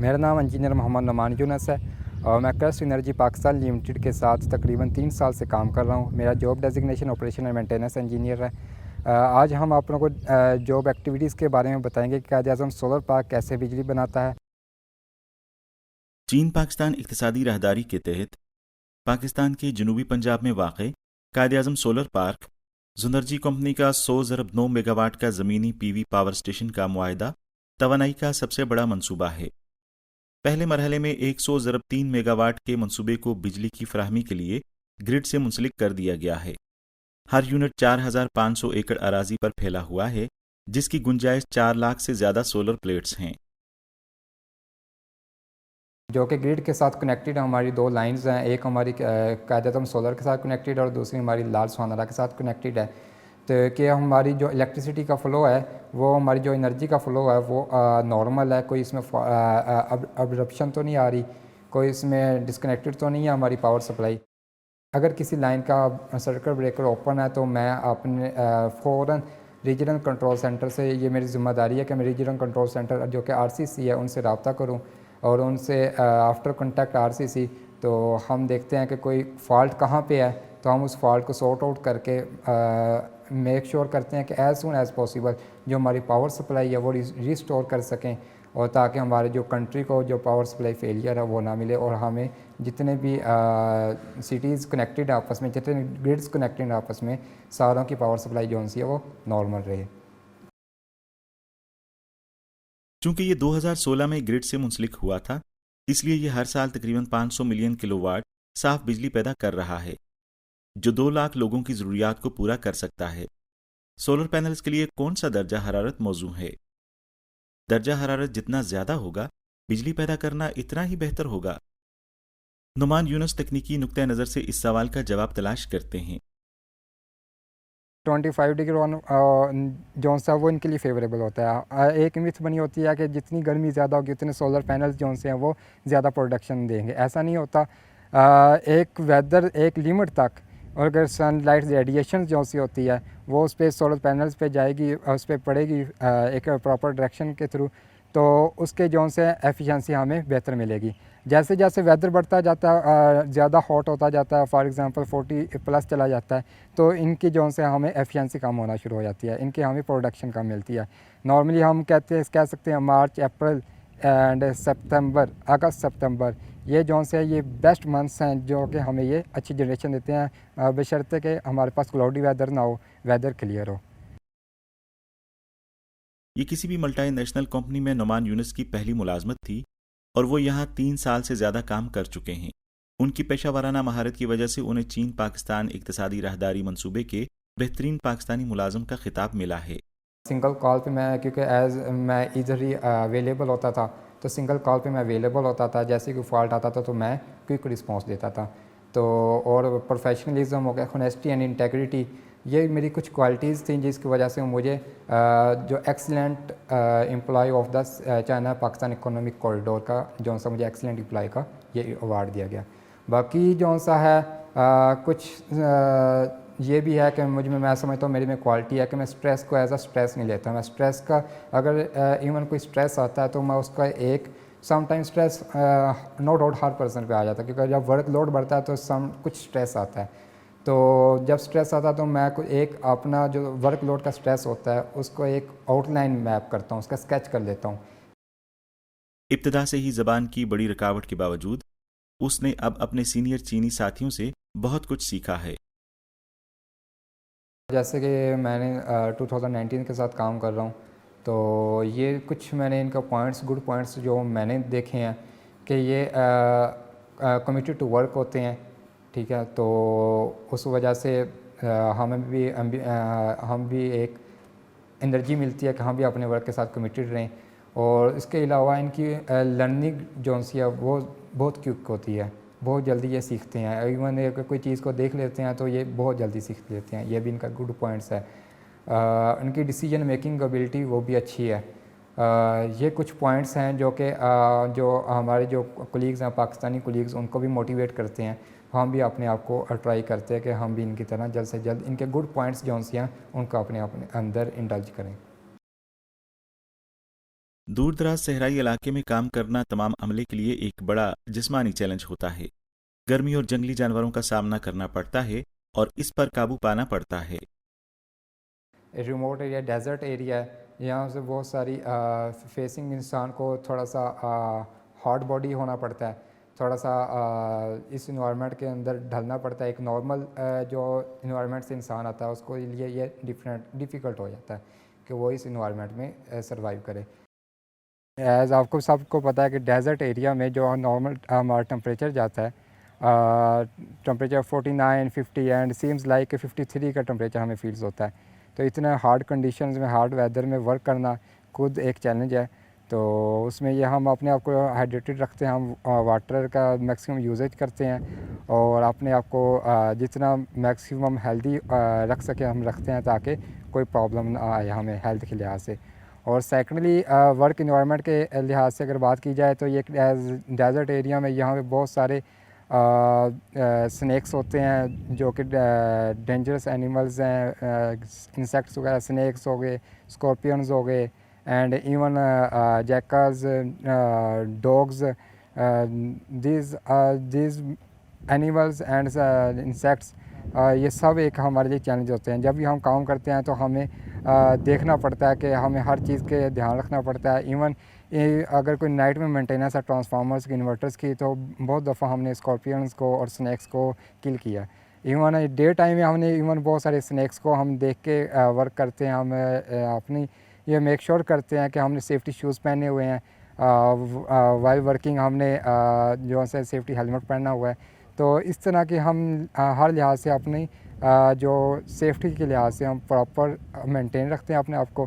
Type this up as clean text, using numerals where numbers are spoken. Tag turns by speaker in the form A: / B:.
A: मेरा नाम इंजीनियर मोहम्मद नुमान यूनुस है और मैं क्रस्ट एनर्जी पाकिस्तान लिमिटेड के साथ तकरीबन 3 साल से काम कर रहा हूँ। मेरा job designation operation and maintenance engineer है। आज हम आप लोगों को जॉब एक्टिविटीज़ के बारे में बताएंगे कि कायद-ए-आज़म सोलर पार्क कैसे बिजली बनाता है।
B: चीन पाकिस्तान इक़्तिसादी राहदारी के तहत पाकिस्तान के जनूबी पंजाब में वाक़ कायद-ए-आज़म सोलर पार्क जुनर्जी कंपनी का 100 मेगावाट का ज़मीनी पीवी पावर स्टेशन का मुआहिदा तवानाई का सबसे बड़ा मंसूबा है। पहले मरहले में 100 मेगावाट के मंसूबे को बिजली की फराहमी के लिए ग्रिड से मुंसलिक कर दिया गया है। हर यूनिट 4500 एकड़ अराजी पर फैला हुआ है, जिसकी गुंजाइश 4 लाख से ज़्यादा सोलर प्लेट्स हैं।
A: जो कि ग्रिड के साथ कनेक्टेड है। हमारी 2 लाइंस हैं, एक हमारी कायद-ए-आज़म सोलर के साथ कनेक्टेड है और दूसरी हमारी लाल सुहाना के साथ कनेक्टेड है। तो कि हमारी जो इलेक्ट्रिसिटी का फ़्लो है, वो हमारी जो एनर्जी का फ़्लो है वो नॉर्मल है, कोई इसमें अब्रप्शन तो नहीं आ रही, कोई इसमें डिस्कनेक्टेड तो नहीं है हमारी पावर सप्लाई। अगर किसी लाइन का सर्किट ब्रेकर ओपन है तो मैं अपने फ़ौरन रीजनल कंट्रोल सेंटर से, ये मेरी ज़िम्मेदारी है कि मैं रीजनल कंट्रोल सेंटर जो कि आरसीसी है उनसे रब्ता करूं और उनसे आफ्टर कॉन्टैक्ट आरसीसी तो हम देखते हैं कि कोई फ़ॉल्ट कहाँ पे है, तो हम उस फॉल्ट को सॉर्ट आउट करके मेक श्योर करते हैं कि एज़ सून एज़ पॉसिबल जो हमारी पावर सप्लाई है वो रिस्टोर कर सकें, और ताकि हमारे जो कंट्री को जो पावर सप्लाई फेलियर है वो ना मिले और हमें जितने भी सिटीज़ कनेक्टेड आपस में, जितने ग्रिड्स कनेक्टेड आपस में, सारों की पावर सप्लाई जो सी है वो नॉर्मल रहे।
B: चूंकि ये 2016 में ग्रिड से मुंसलिक हुआ था, इसलिए ये हर साल तकरीबन 500 मिलियन किलोवाट साफ बिजली पैदा कर रहा है, जो 2 लाख लोगों की ज़रूरियात को पूरा कर सकता है। सोलर पैनल्स के लिए कौन सा दर्जा हरारत मौजू है? दर्जा हरारत जितना ज़्यादा होगा, बिजली पैदा करना इतना ही बेहतर होगा। नुमान यूनुस तकनीकी नुक्ता नज़र से इस सवाल का जवाब तलाश करते हैं।
A: 25 डिग्री जो सा वो इनके लिए फेवरेबल होता है। एक मिथ बनी होती है कि जितनी गर्मी ज़्यादा होगी उतने सोलर पैनल्स जो से हैं वो ज़्यादा प्रोडक्शन देंगे। ऐसा नहीं होता। एक वेदर एक लिमिट तक, और अगर सनलाइट रेडिएशन जो सी होती है वो उस पर सोलर पैनल्स पे जाएगी, उस पर पड़ेगी एक प्रॉपर डायरेक्शन के थ्रू, तो उसके जो से एफिशिएंसी हमें बेहतर मिलेगी। जैसे जैसे वेदर बढ़ता जाता है, ज़्यादा हॉट होता जाता है, फॉर एग्ज़ाम्पल 40 प्लस चला जाता है, तो इनकी जो से हमें एफिशिएंसी कम होना शुरू हो जाती है, इनकी हमें प्रोडक्शन कम मिलती है। नॉर्मली हम कह सकते हैं मार्च, अप्रैल एंड सितंबर, अगस्त सितंबर, ये जो से ये बेस्ट मंथ्स हैं जो कि हमें ये अच्छी जनरेशन देते हैं, बशर्ते कि हमारे पास क्लाउडी वेदर ना हो, वेदर क्लियर हो।
B: ये किसी भी मल्टीनेशनल कंपनी में नुमान यूनुस की पहली मुलाजमत थी और वो यहाँ 3 साल से ज़्यादा काम कर चुके हैं। उनकी पेशा वराना महारत की वजह से उन्हें चीन पाकिस्तान इक़्तिसादी राहदारी मंसूबे के बेहतरीन पाकिस्तानी मुलाजम का खिताब मिला है।
A: सिंगल कॉल पे मैं, क्योंकि एज़ मैं इधर ही अवेलेबल होता था, तो सिंगल कॉल पे मैं अवेलेबल होता था। जैसे कोई फॉल्ट आता था तो मैं क्विक रिस्पॉन्स देता था। तो और प्रोफेशनलिज्म हो गया, ऑनेस्टी एंड इंटेग्रिटी, ये मेरी कुछ क्वालिटीज़ थी जिसकी वजह से मुझे जो excellent employ of the China Pakistan economic corridor का जो सा मुझे एक्सीलेंट एम्प्लॉय का ये अवार्ड दिया गया। बाकी जो सा है कुछ ये भी है कि मुझ में, मैं समझता हूँ मेरी में क्वालिटी है कि मैं स्ट्रेस को एज अ स्ट्रेस नहीं लेता। मैं स्ट्रेस का, अगर इवन कोई स्ट्रेस आता है तो मैं उसका एक समटाइम स्ट्रेस नो डाउट हर पर्सन पे आ जाता है, क्योंकि जब वर्कलोड बढ़ता है तो कुछ स्ट्रेस आता है। तो जब स्ट्रेस आता है तो मैं एक अपना जो वर्कलोड का स्ट्रेस होता है उसको एक आउटलाइन मैप करता हूँ, उसका स्केच कर लेता हूँ।
B: इब्तदा से ही ज़बान की बड़ी रुकावट के बावजूद उसने अब अपने सीनियर चीनी साथियों से बहुत कुछ सीखा है।
A: जैसे कि मैंने 2019 के साथ काम कर रहा हूँ, तो ये कुछ मैंने इनका पॉइंट्स, गुड पॉइंट्स जो मैंने देखे हैं कि ये कमिटेड टू वर्क होते हैं, ठीक है। तो उस वजह से हम भी एक एनर्जी मिलती है कि हम भी अपने वर्क के साथ कमिटेड रहें। और इसके अलावा इनकी लर्निंग जो सी है वो बहुत क्विक होती है, बहुत जल्दी ये सीखते हैं। इवन अगर कोई चीज़ को देख लेते हैं तो ये बहुत जल्दी सीख लेते हैं, ये भी इनका गुड पॉइंट्स है। इनकी डिसीजन मेकिंग एबिलिटी वो भी अच्छी है। ये कुछ पॉइंट्स हैं जो कि जो हमारे जो कोलीग्स हैं, पाकिस्तानी कोलीग्स, उनको भी मोटिवेट करते हैं। हम भी अपने आप को ट्राई करते हैं कि हम भी इनकी तरह जल्द से जल्द इनके गुड पॉइंट्स जो हैं उनको अपने अंदर इंडल्ज करें।
B: दूर दराज सहराई इलाके में काम करना तमाम अमले के लिए एक बड़ा जिस्मानी चैलेंज होता है। गर्मी और जंगली जानवरों का सामना करना पड़ता है और इस पर काबू पाना पड़ता है।
A: रिमोट एरिया, डेजर्ट एरिया है, यहाँ से बहुत सारी फेसिंग इंसान को थोड़ा सा हार्ड बॉडी होना पड़ता है, थोड़ा सा इस इन्वायरमेंट के अंदर ढलना पड़ता है। एक नॉर्मल जो इन्वायरमेंट से इंसान आता है उसको लिए ये डिफ़िकल्ट हो जाता है कि वो इस इन्वायरमेंट में सर्वाइव करे। एज़ आपको सबको पता है कि डेजर्ट एरिया में जो नॉर्मल हमारा टेम्परेचर जाता है, टेम्परेचर 49, 50 एंड सीम्स लाइक 53 का टेम्परेचर हमें फील्स होता है। तो इतना हार्ड कंडीशंस में, हार्ड वेदर में वर्क करना खुद एक चैलेंज है। तो उसमें ये हम अपने आप को हाइड्रेटेड रखते हैं, हम वाटर का मैक्सिमम यूजेज करते हैं और अपने आप को जितना मैक्सिमम हेल्दी रख सके हम रखते हैं ताकि कोई प्रॉब्लम ना आए हमें हेल्थ के लिहाज से। और सेकेंडली वर्क इन्वायरमेंट के लिहाज से अगर बात की जाए तो ये डेजर्ट एरिया में यहाँ पे बहुत सारे स्नैक्स होते हैं जो कि डेंजरस एनिमल्स हैं, इंसेक्ट्स वगैरह, स्नैक्स हो गए, स्कॉर्पियंस हो गए and even jackals, dogs, these animals and insects, ये सब एक हमारे लिए चैलेंज होते हैं। जब भी हम काम करते हैं तो हमें देखना पड़ता है कि हमें हर चीज़ के ध्यान रखना पड़ता है। इवन अगर कोई नाइट में मेंटेनेंस है ट्रांसफार्मर्स की, इन्वर्टर्स की, तो बहुत दफ़ा हमने स्कॉर्पियंस को और स्नैक्स को किल किया। इवन डे टाइम में हमने इवन बहुत सारे स्नैक्स को हम देख के वर्क करते हैं। हम अपनी ये मेक श्योर करते हैं कि हमने सेफ्टी शूज़ पहने हुए हैं, वाइल वर्किंग हमने जो है सेफ्टी हेलमेट पहना हुआ है। तो इस तरह के हम हर लिहाज से अपनी जो सेफ्टी के लिहाज से हम प्रॉपर मेंटेन रखते हैं अपने आप को